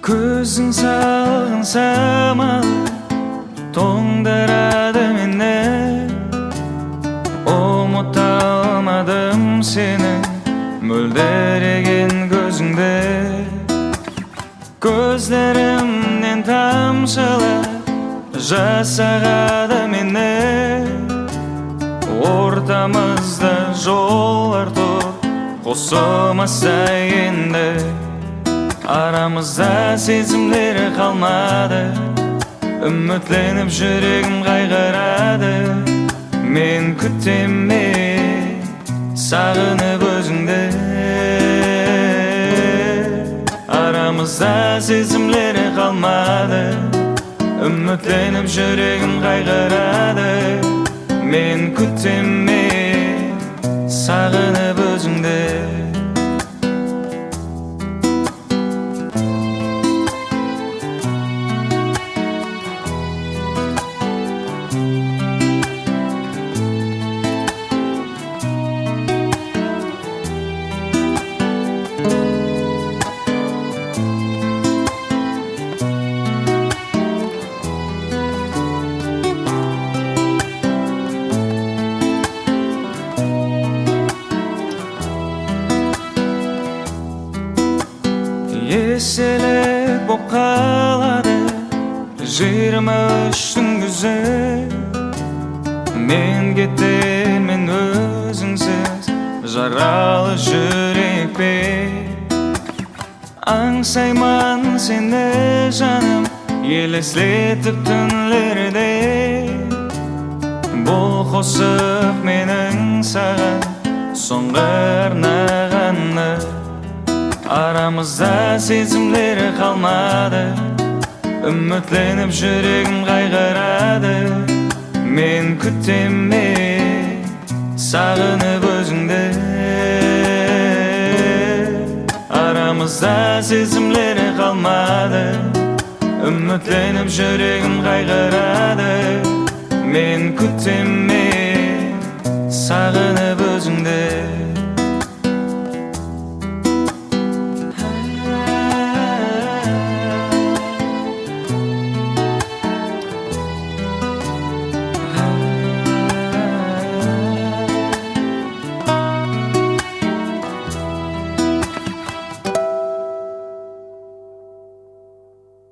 Көзің салғын самал тоңдырады мені, ұмыта алмадым сені, мөлдіреген көзіңді. Көздерімнен тамшылар жас ағады мені, ортамызда жолдар тұр, қосылмаса енді. Арамызда сезімдер қалмады, үмітленіп жүрегім қайғырады. Мен күтеме сағынып өзіңді. Арамызда сезімдер қалмады, үмітленіп жүрегім қайғырады. Мен күтеме сағынып өзіңді. Еселік боп қалады 23-тің күзі. Мен кетермен өзіңсіз жаралы жүрекпен. Аңсайман сені жаным, елестетіп түнлерде. Бұл қосып менің саған соңғы арнағаны. Арамызда сезімдер қалмады, үмітленіп жүрегім қайғырады. Мен күтеме сағынып өзіңді. Арамызда сезімдер қалмады, үмітленіп жүрегім қайғырады. Мен күтеме сағынып өзіңді.